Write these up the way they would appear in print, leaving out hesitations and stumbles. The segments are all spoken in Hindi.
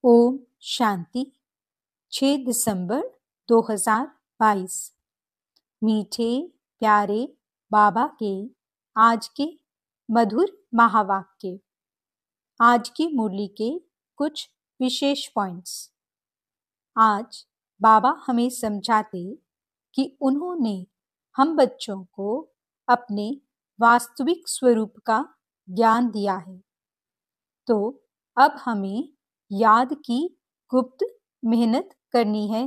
ओम शांति। 6 दिसंबर 2022। मीठे प्यारे बाबा के आज के मधुर महावाक्य। आज की मुरली के कुछ विशेष पॉइंट्स। आज बाबा हमें समझाते कि उन्होंने हम बच्चों को अपने वास्तविक स्वरूप का ज्ञान दिया है, तो अब हमें याद की गुप्त मेहनत करनी है,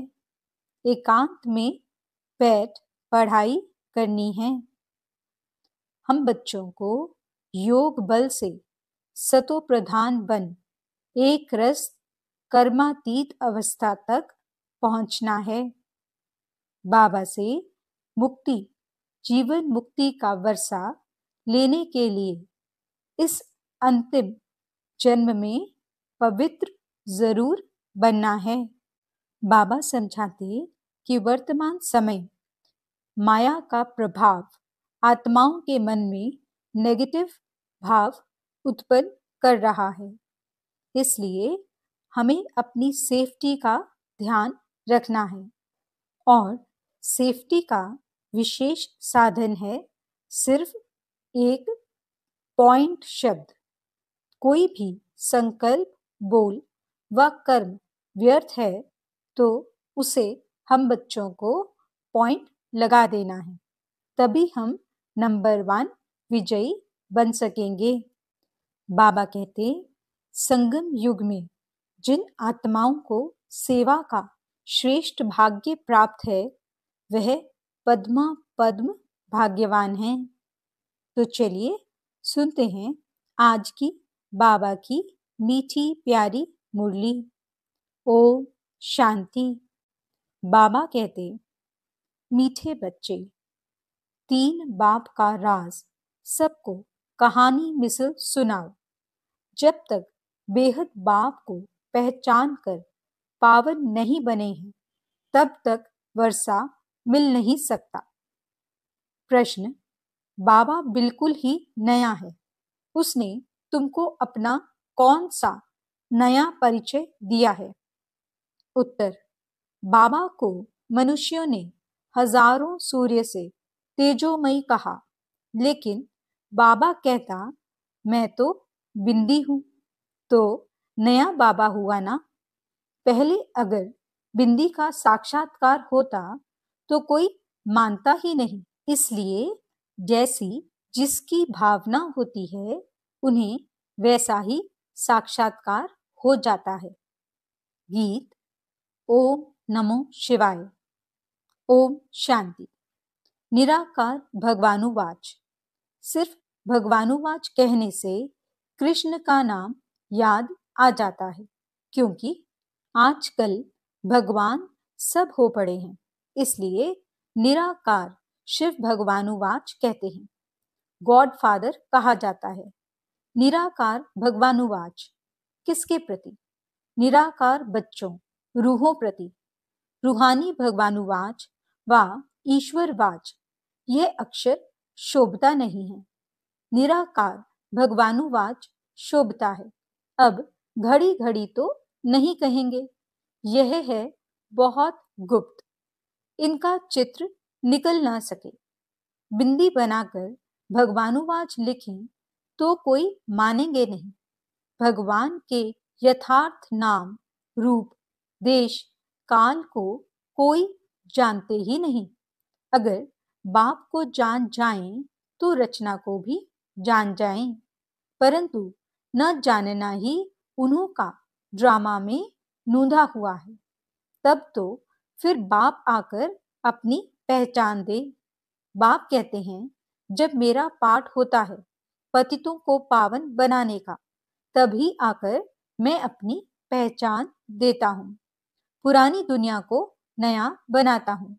एकांत में बैठ पढ़ाई करनी है। हम बच्चों को योग बल से सतो प्रधान बन एक रस कर्मातीत अवस्था तक पहुंचना है। बाबा से मुक्ति, जीवन मुक्ति का वर्षा लेने के लिए इस अंतिम जन्म में पवित्र जरूर बनना है। बाबा समझाते कि वर्तमान समय माया का प्रभाव आत्माओं के मन में नेगेटिव भाव उत्पन्न कर रहा है, इसलिए हमें अपनी सेफ्टी का ध्यान रखना है। और सेफ्टी का विशेष साधन है सिर्फ एक पॉइंट शब्द। कोई भी संकल्प, बोल व कर्म व्यर्थ है तो उसे हम बच्चों को पॉइंट लगा देना है, तभी हम नंबर 1 विजयी बन सकेंगे। बाबा कहते, संगम युग में जिन आत्माओं को सेवा का श्रेष्ठ भाग्य प्राप्त है वह पद्मा पद्म भाग्यवान हैं। तो चलिए सुनते हैं आज की बाबा की मीठी प्यारी मुरली। ओम शांति। बाबा कहते, मीठे बच्चे, 3 बाप का राज सबको कहानी मिसल सुनाओ। जब तक बेहद बाप को पहचान कर पावन नहीं बने हैं तब तक वर्षा मिल नहीं सकता। प्रश्न, बाबा बिल्कुल ही नया है, उसने तुमको अपना कौन सा नया परिचय दिया है? उत्तर, बाबा को मनुष्यों ने हजारों सूर्य से तेजोमयी कहा, लेकिन बाबा कहता मैं तो बिंदी हूं, तो नया बाबा हुआ ना। पहले अगर बिंदी का साक्षात्कार होता तो कोई मानता ही नहीं, इसलिए जैसी जिसकी भावना होती है उन्हें वैसा ही साक्षात्कार हो जाता है। गीत। ओम नमो शिवाय। ओम शांति। निराकार भगवानुवाच। सिर्फ भगवानुवाच कहने से कृष्ण का नाम याद आ जाता है, क्योंकि आजकल भगवान सब हो पड़े हैं, इसलिए निराकार शिव भगवानुवाच कहते हैं। गॉड फादर कहा जाता है। निराकार भगवानुवाच किसके प्रति? निराकार बच्चों, रूहों प्रति। रूहानी भगवानुवाच व ईश्वरवाच यह अक्षर शोभता नहीं है, निराकार भगवानुवाच शोभता है। अब घड़ी घड़ी तो नहीं कहेंगे, यह है बहुत गुप्त, इनका चित्र निकल ना सके। बिंदी बनाकर भगवानुवाच लिखें तो कोई मानेंगे नहीं। भगवान के यथार्थ नाम, रूप, देश, काल को कोई जानते ही नहीं। अगर बाप को जान जाएं तो रचना को भी जान जाएं, परंतु न जानना ही उन्हों का ड्रामा में नूंधा हुआ है। तब तो फिर बाप आकर अपनी पहचान दे। बाप कहते हैं, जब मेरा पाठ होता है पतितों को पावन बनाने का, तभी आकर मैं अपनी पहचान देता हूँ। पुरानी दुनिया को नया बनाता हूँ।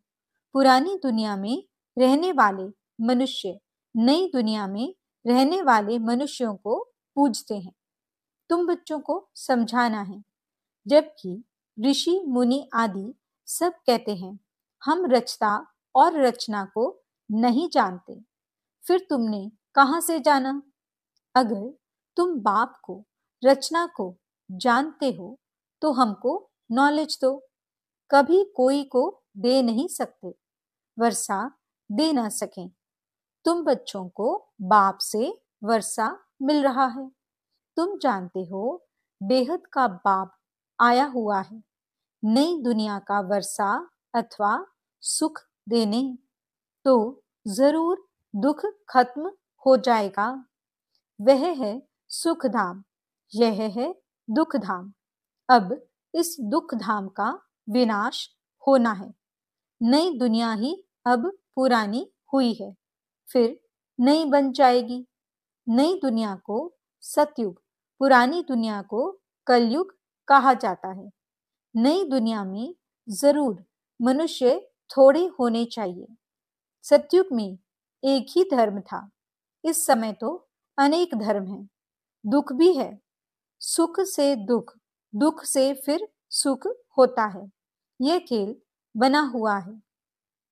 पुरानी दुनिया में रहने वाले मनुष्य नई दुनिया में रहने वाले मनुष्यों को पूजते हैं। तुम बच्चों को समझाना है, जबकि ऋषि मुनि आदि सब कहते हैं हम रचता और रचना को नहीं जानते। फिर तुमने कहां से जाना? अगर तुम बाप को, रचना को जानते हो तो हमको नॉलेज दो। कभी कोई को दे नहीं सकते, वर्षा दे ना सकें। तुम बच्चों को बाप से वर्षा मिल रहा है। तुम जानते हो बेहद का बाप आया हुआ है नई दुनिया का वर्षा अथवा सुख देने। तो जरूर दुख खत्म हो जाएगा। वह है सुख धाम, यह है दुख धाम। अब इस दुख धाम का विनाश होना है। नई दुनिया ही अब पुरानी हुई है, फिर नई बन जाएगी। नई दुनिया को सतयुग, पुरानी दुनिया को कलयुग कहा जाता है। नई दुनिया में जरूर मनुष्य थोड़े होने चाहिए। सतयुग में एक ही धर्म था, इस समय तो अनेक धर्म हैं। दुख भी है, सुख से दुख, दुख से फिर सुख होता है। यह खेल बना हुआ है।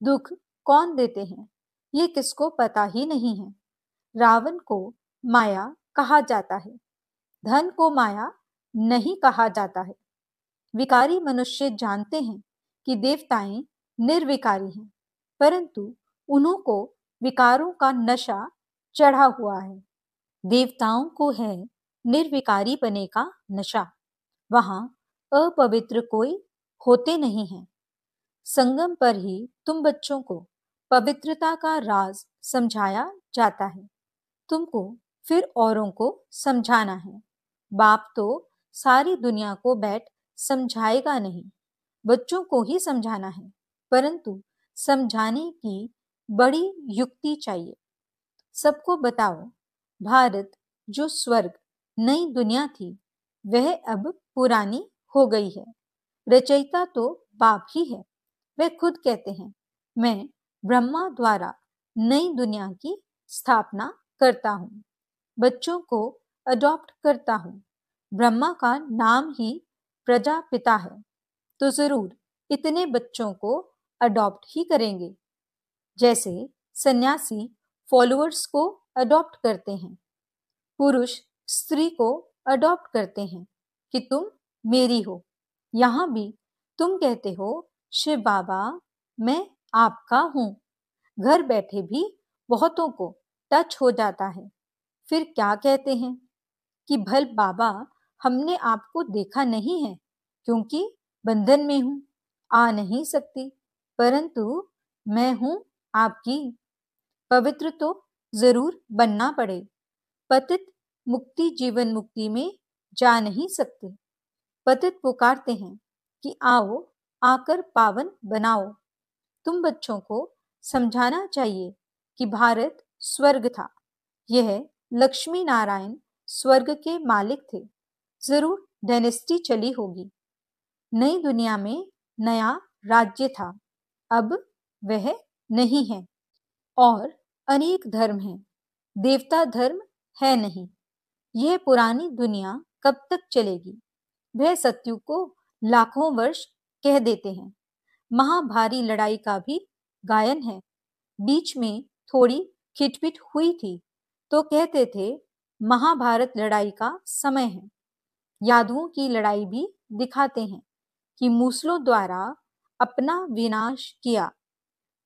दुख कौन देते हैं ये किसको पता ही नहीं है। रावण को माया कहा जाता है, धन को माया नहीं कहा जाता है। विकारी मनुष्य जानते हैं कि देवताएं निर्विकारी हैं, परंतु उन्हों को विकारों का नशा चढ़ा हुआ है। देवताओं को है निर्विकारी बने का नशा। वहां अपवित्र कोई होते नहीं है। संगम पर ही तुम बच्चों को पवित्रता का राज समझाया जाता है। तुमको फिर औरों को समझाना है। बाप तो सारी दुनिया को बैठ समझाएगा नहीं, बच्चों को ही समझाना है, परंतु समझाने की बड़ी युक्ति चाहिए। सबको बताओ, भारत जो स्वर्ग नई दुनिया थी वह अब पुरानी हो गई है। रचयिता तो बाप ही है। वे खुद कहते हैं, मैं ब्रह्मा द्वारा नई दुनिया की स्थापना करता हूँ, बच्चों को अडॉप्ट करता हूँ। ब्रह्मा का नाम ही प्रजापिता है, तो जरूर इतने बच्चों को अडॉप्ट ही करेंगे, जैसे सन्यासी फॉलोअर्स को अडॉप्ट करते हैं। पुरुष स्त्री को अडॉप्ट करते हैं कि तुम मेरी हो। यहाँ भी तुम कहते हो, शिव बाबा मैं आपका हूँ। घर बैठे भी बहुतों को टच हो जाता है। फिर क्या कहते हैं कि भल बाबा हमने आपको देखा नहीं है क्योंकि बंधन में हूं, आ नहीं सकती, परंतु मैं हूं आपकी। पवित्र तो जरूर बनना पड़े। पतित मुक्ति जीवन मुक्ति में जा नहीं सकते। पतित पुकारते हैं कि आओ आकर पावन बनाओ। तुम बच्चों को समझाना चाहिए कि भारत स्वर्ग था। यह लक्ष्मी नारायण स्वर्ग के मालिक थे। जरूर डायनेस्टी चली होगी। नई दुनिया में नया राज्य था, अब वह नहीं है। और अनेक धर्म हैं, देवता धर्म है नहीं। यह पुरानी दुनिया कब तक चलेगी? वह सत्युग को लाखों वर्ष कह देते हैं। महाभारी लड़ाई का भी गायन है। बीच में थोड़ी खिटपिट हुई थी तो कहते थे महाभारत लड़ाई का समय है। यादवों की लड़ाई भी दिखाते हैं कि मूसलों द्वारा अपना विनाश किया।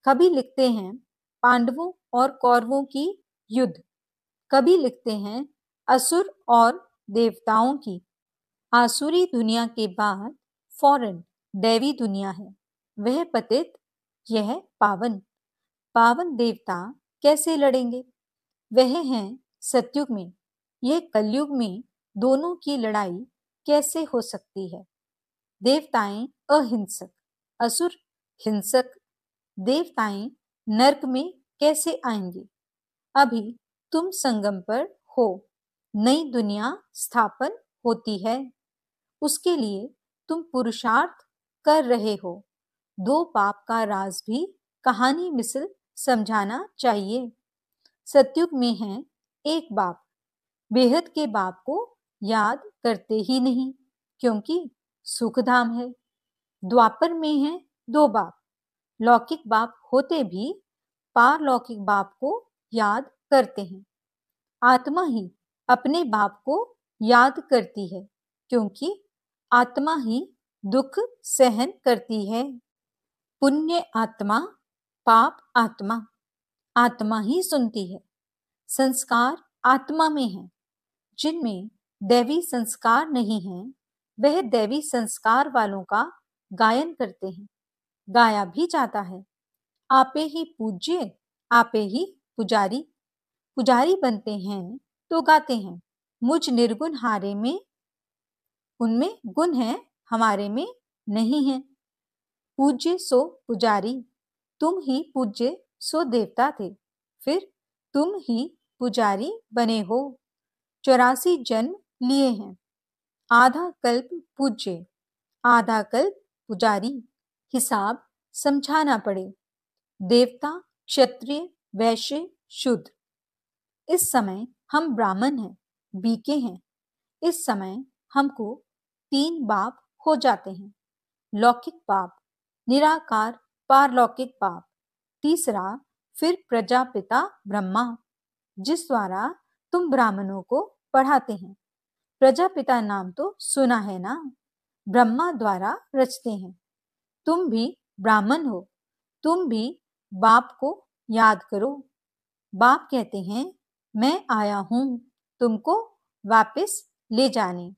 कभी लिखते हैं पांडवों और कौरवों की युद्ध, कभी लिखते हैं असुर और देवताओं की। आसुरी दुनिया के बाद फौरन दैवी दुनिया है। वह पतित, यह पावन। पावन देवता कैसे लड़ेंगे? वह हैं सतयुग में। यह कलयुग में दोनों की लड़ाई कैसे हो सकती है? देवताएं अहिंसक, असुर हिंसक। देवताएं नर्क में कैसे आएंगे? अभी तुम संगम पर हो, नई दुनिया स्थापन होती है, उसके लिए तुम पुरुषार्थ कर रहे हो। दो बाप का राज भी कहानी मिसल समझाना चाहिए। सतयुग में है एक बाप, बेहद के बाप को याद करते ही नहीं क्योंकि सुखधाम है। द्वापर में है दो बाप, लौकिक बाप होते भी पारलौकिक बाप को याद करते हैं। आत्मा ही अपने बाप को याद करती है क्योंकि आत्मा ही दुख सहन करती है। पुण्य आत्मा, पाप आत्मा, आत्मा ही सुनती है। संस्कार आत्मा में है। जिनमें दैवी संस्कार नहीं है, वह दैवी संस्कार वालों का गायन करते हैं, गाया भी जाता है। आपे ही पूज्य, आपे ही पुजारी। पुजारी बनते हैं तो गाते हैं, मुझ निर्गुण हारे में उनमें गुण है, हमारे में नहीं है। पूज्य सो पुजारी, तुम ही पूज्य सो देवता थे, फिर तुम ही पुजारी बने हो। 84 जन्म लिए हैं, आधा कल्प पूज्य, आधा कल्प पुजारी। हिसाब समझाना पड़े। देवता, क्षत्रिय, वैश्य, शूद्र। इस समय हम ब्राह्मण हैं, बीके हैं। इस समय हमको 3 बाप हो जाते हैं। लौकिक बाप, निराकार पारलौकिक बाप, तीसरा फिर प्रजापिता ब्रह्मा, जिस द्वारा तुम ब्राह्मणों को पढ़ाते हैं। प्रजापिता नाम तो सुना है ना, ब्रह्मा द्वारा रचते हैं। तुम भी ब्राह्मण हो, तुम भी बाप को याद करो। बाप कहते हैं, मैं आया हूं तुमको वापस ले जाने।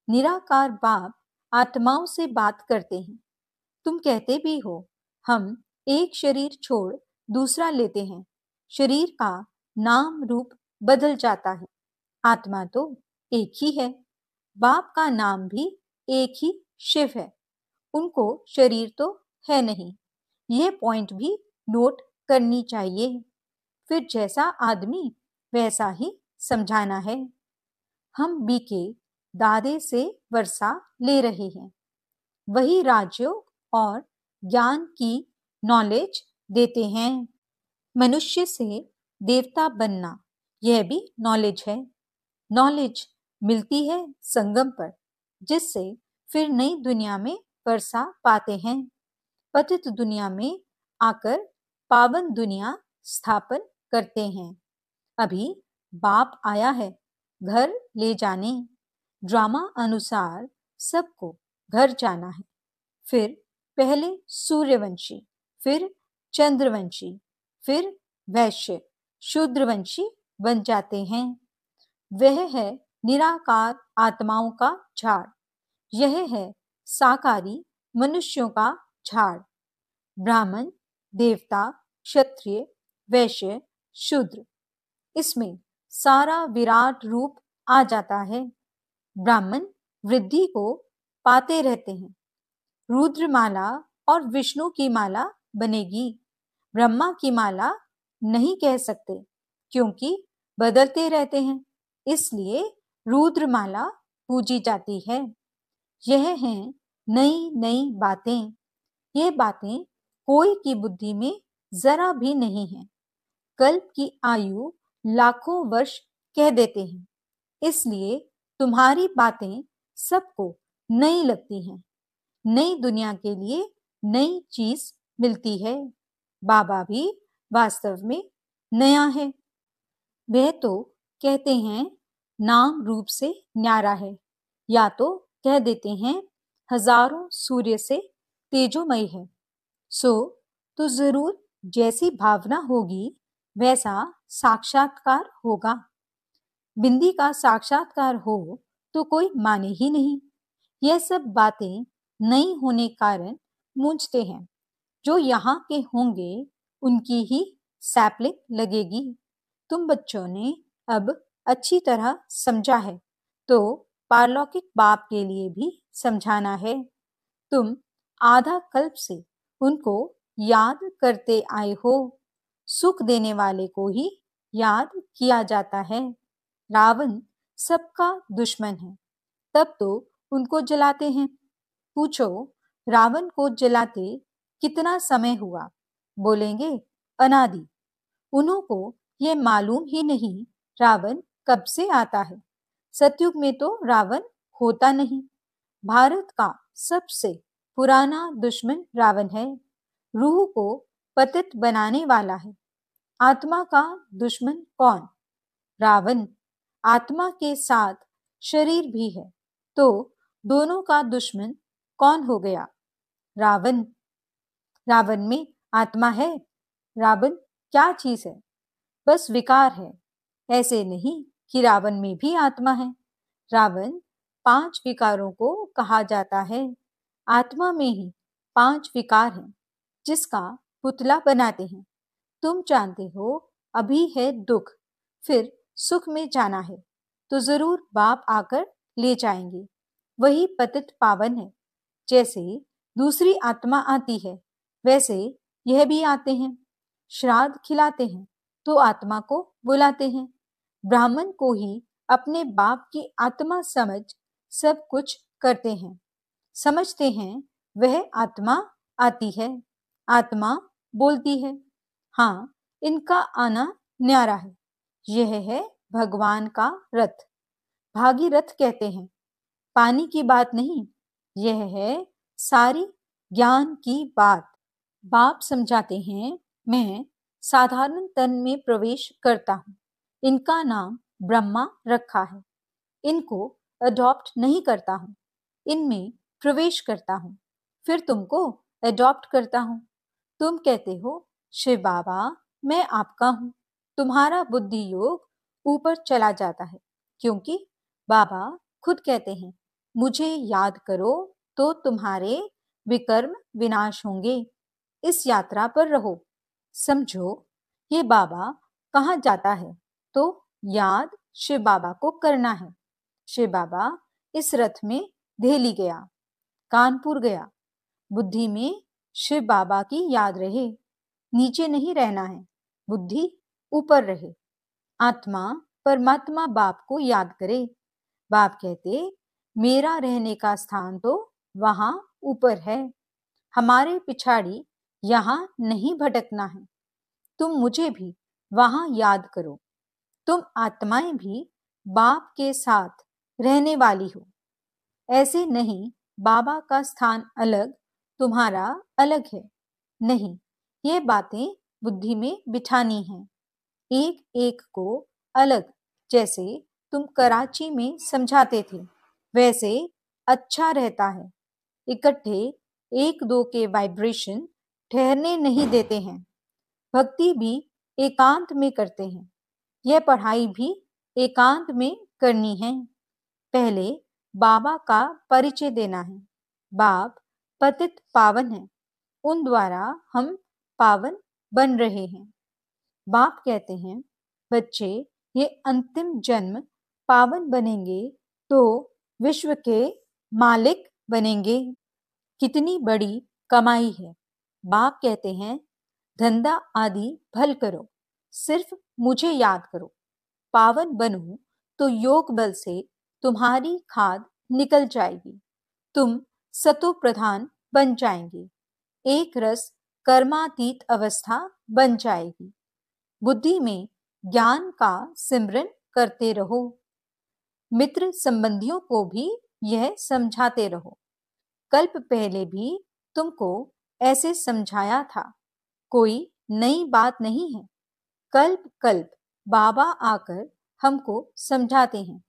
निराकार बाप आत्माओं से बात करते हैं। तुम कहते भी हो, हम एक शरीर छोड़ दूसरा लेते हैं। शरीर का नाम रूप बदल जाता है, आत्मा तो एक ही है। बाप का नाम भी एक ही शिव है, उनको शरीर तो है नहीं। यह पॉइंट भी नोट करनी चाहिए। फिर जैसा आदमी वैसा ही समझाना है। हम बीके दादे से वर्षा ले रहे हैं, वही राजयोग और ज्ञान की नॉलेज देते हैं। मनुष्य से देवता बनना, यह भी नॉलेज है। नॉलेज मिलती है संगम पर, जिससे फिर नई दुनिया में वर्षा पाते हैं। पतित दुनिया में आकर पावन दुनिया स्थापन करते हैं। अभी बाप आया है घर ले जाने। ड्रामा अनुसार सबको घर जाना है। फिर पहले सूर्यवंशी, फिर चंद्रवंशी, फिर वैश्य, शूद्रवंशी बन जाते हैं। वह है निराकार आत्माओं का झाड़, यह है साकारी मनुष्यों का झाड़। ब्राह्मण, देवता, क्षत्रिय, वैश्य, शूद्र, इसमें सारा विराट रूप आ जाता है। ब्राह्मण वृद्धि को पाते रहते हैं। रुद्रमाला और विष्णु की माला बनेगी, ब्रह्मा की माला नहीं कह सकते, क्योंकि बदलते रहते हैं, इसलिए रुद्रमाला पूजी जाती है। यह हैं नई नई बातें। ये बातें कोई की बुद्धि में जरा भी नहीं है। कल्प की आयु लाखों वर्ष कह देते हैं, इसलिए तुम्हारी बातें सबको नई लगती हैं। नई दुनिया के लिए नई चीज मिलती है। बाबा भी वास्तव में नया है। वह तो कहते हैं नाम रूप से न्यारा है, या तो कह देते हैं हजारों सूर्य से तेजोमय है। सो तो जरूर जैसी भावना होगी वैसा साक्षात्कार होगा। बिंदी का साक्षात्कार हो तो कोई माने ही नहीं। यह सब बातें नहीं होने कारण मूंझते हैं। जो यहाँ के होंगे उनकी ही सैपलिंग लगेगी। तुम बच्चों ने अब अच्छी तरह समझा है, तो पारलौकिक बाप के लिए भी समझाना है। तुम आधा कल्प से उनको याद करते आए हो। सुख देने वाले को ही याद किया जाता है। रावण सबका दुश्मन है, तब तो उनको जलाते हैं। पूछो रावण को जलाते कितना समय हुआ? बोलेंगे अनादि। उन्हों को ये मालूम ही नहीं रावण कब से आता है। सतयुग में तो रावण होता नहीं। भारत का सबसे पुराना दुश्मन रावण है। रूह को पतित बनाने वाला है। आत्मा का दुश्मन कौन? रावण। आत्मा के साथ शरीर भी है, तो दोनों का दुश्मन कौन हो गया? रावण। रावण में आत्मा है? रावण क्या चीज है? बस विकार है। ऐसे नहीं कि रावण में भी आत्मा है। रावण 5 विकारों को कहा जाता है। आत्मा में ही 5 विकार हैं, जिसका पुतला बनाते हैं। तुम जानते हो, अभी है दुख, फिर सुख में जाना है तो जरूर बाप आकर ले जाएंगे। वही पतित पावन है। जैसे दूसरी आत्मा आती है, वैसे यह भी आते हैं। श्राद्ध खिलाते हैं तो आत्मा को बुलाते हैं। ब्राह्मण को ही अपने बाप की आत्मा समझ सब कुछ करते हैं। समझते हैं वह आत्मा आती है, आत्मा बोलती है। हाँ, इनका आना न्यारा है। यह है भगवान का रथ। भागीरथ कहते हैं, पानी की बात नहीं, यह है सारी ज्ञान की बात। बाप समझाते हैं, मैं साधारण तन में प्रवेश करता हूँ। इनका नाम ब्रह्मा रखा है। इनको अडॉप्ट नहीं करता हूँ, इनमें प्रवेश करता हूँ, फिर तुमको अडॉप्ट करता हूँ। तुम कहते हो, शिव बाबा मैं आपका हूँ। तुम्हारा बुद्धि योग ऊपर चला जाता है, क्योंकि बाबा खुद कहते हैं, मुझे याद करो तो तुम्हारे विकर्म विनाश होंगे। इस यात्रा पर रहो। समझो, ये बाबा कहाँ जाता है तो याद शिव बाबा को करना है। शिव बाबा इस रथ में दिल्ली गया, कानपुर गया। बुद्धि में शिव बाबा की याद रहे। नीचे नहीं रहना है, बुद्धि ऊपर रहे। आत्मा परमात्मा बाप को याद करे। बाप कहते, मेरा रहने का स्थान तो वहां ऊपर है। हमारे पिछाड़ी यहाँ नहीं भटकना है। तुम मुझे भी वहां याद करो। तुम आत्माएं भी बाप के साथ रहने वाली हो। ऐसे नहीं बाबा का स्थान अलग, तुम्हारा अलग है। नहीं, ये बातें बुद्धि में बिठानी हैं। एक एक को अलग। जैसे तुम कराची में समझाते थे, वैसे अच्छा रहता है। इकट्ठे एक दो के वाइब्रेशन ठहरने नहीं देते हैं। भक्ति भी एकांत में करते हैं। यह पढ़ाई भी एकांत में करनी है। पहले बाबा का परिचय देना है। बाप पतित पावन है, उन द्वारा हम पावन बन रहे हैं। बाप कहते हैं, बच्चे ये अंतिम जन्म पावन बनेंगे तो विश्व के मालिक बनेंगे। कितनी बड़ी कमाई है। बाप कहते हैं, धंधा आदि भल करो, सिर्फ मुझे याद करो। पावन बनो तो योग बल से तुम्हारी खाद निकल जाएगी। तुम सतो प्रधान बन जाएंगे। एक रस कर्मातीत अवस्था बन जाएगी। बुद्धि में ज्ञान का सिमरन करते रहो। मित्र संबंधियों को भी यह समझाते रहो। कल्प पहले भी तुमको ऐसे समझाया था। कोई नई बात नहीं है। कल्प कल्प बाबा आकर हमको समझाते हैं।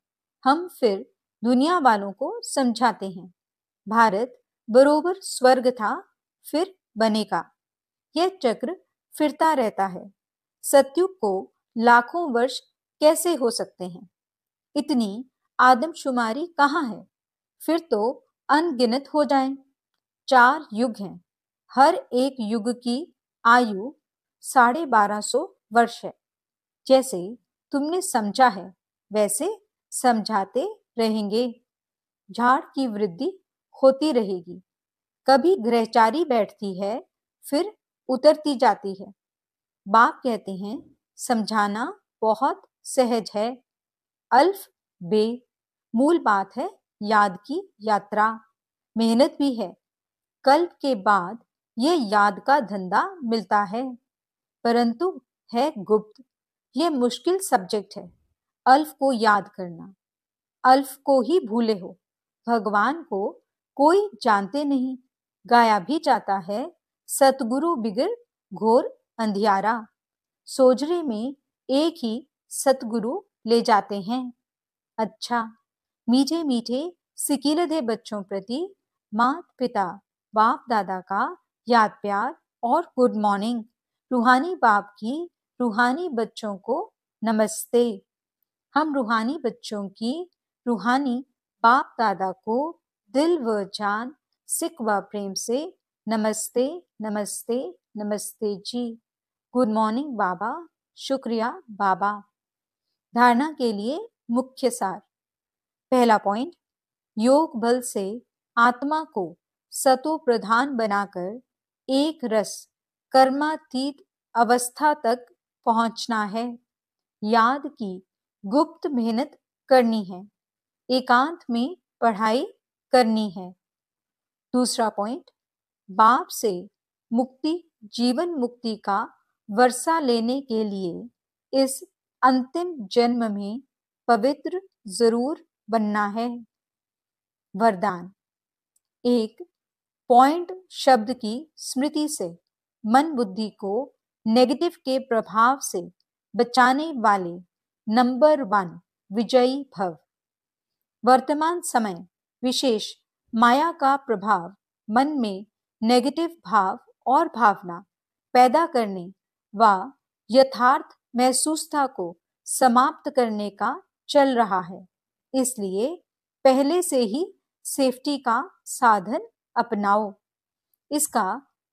हम फिर दुनिया वालों को समझाते हैं। भारत बरोबर स्वर्ग था, फिर बनेगा। यह चक्र फिरता रहता है। सतयुग को लाखों वर्ष कैसे हो सकते हैं? इतनी आदमशुमारी कहाँ है? फिर तो अनगिनत हो जाएं। 4 युग हैं। हर एक युग की आयु 1250 वर्ष है। जैसे तुमने समझा है, वैसे समझाते रहेंगे। झाड़ की वृद्धि होती रहेगी। कभी ग्रहचारी बैठती है, फिर उतरती जाती है। बाप कहते हैं, समझाना बहुत सहज है। अल्फ बे मूल बात है, याद की यात्रा। मेहनत भी है। कल्प के बाद यह याद का धंधा मिलता है, परंतु है गुप्त। यह मुश्किल सब्जेक्ट है, अल्फ को याद करना। अल्फ को ही भूले हो। भगवान को कोई जानते नहीं। गाया भी जाता है, सतगुरु बिगर घोर अंधियारा। सोजरे में एक ही सतगुरु ले जाते हैं। अच्छा, मीठे मीठे सिकीलधे बच्चों प्रति माता पिता बाप दादा का याद प्यार और गुड मॉर्निंग। रूहानी बाप की रूहानी बच्चों को नमस्ते। हम रूहानी बच्चों की रूहानी बाप दादा को दिल व जान सिक व प्रेम से नमस्ते नमस्ते नमस्ते जी। गुड मॉर्निंग बाबा, शुक्रिया बाबा। धारणा के लिए मुख्य सार। पहला पॉइंट, योग बल से आत्मा को सतो प्रधान बनाकर एक रस कर्मातीत अवस्था तक पहुंचना है। याद की गुप्त मेहनत करनी है। एकांत में पढ़ाई करनी है। दूसरा पॉइंट, बाप से मुक्ति जीवन मुक्ति का वर्षा लेने के लिए इस अंतिम जन्म में पवित्र जरूर बनना है। वरदान। एक, पॉइंट शब्द की स्मृति से मन बुद्धि को नेगेटिव के प्रभाव से बचाने वाले नंबर 1 विजयी भव। वर्तमान समय विशेष माया का प्रभाव मन में नेगेटिव भाव और भावना पैदा करने व यथार्थ महसूसता को समाप्त करने का चल रहा है। इसलिए पहले से ही सेफ्टी का साधन अपनाओ। इसका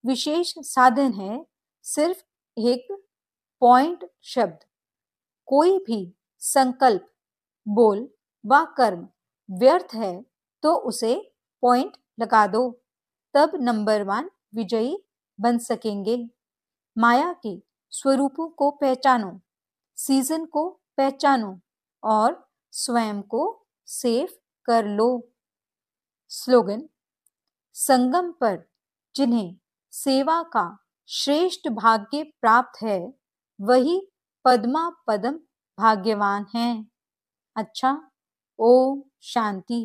विशेष साधन है सिर्फ एक पॉइंट शब्द। कोई भी संकल्प, बोल व कर्म व्यर्थ है तो उसे पॉइंट लगा दो, तब नंबर 1 विजयी बन सकेंगे। माया के स्वरूपों को पहचानो, सीजन को पहचानो और स्वयं को सेफ कर लो। स्लोगन। संगम पर जिन्हें सेवा का श्रेष्ठ भाग्य प्राप्त है वही पद्मा पदम भाग्यवान हैं। अच्छा, ओम शांति।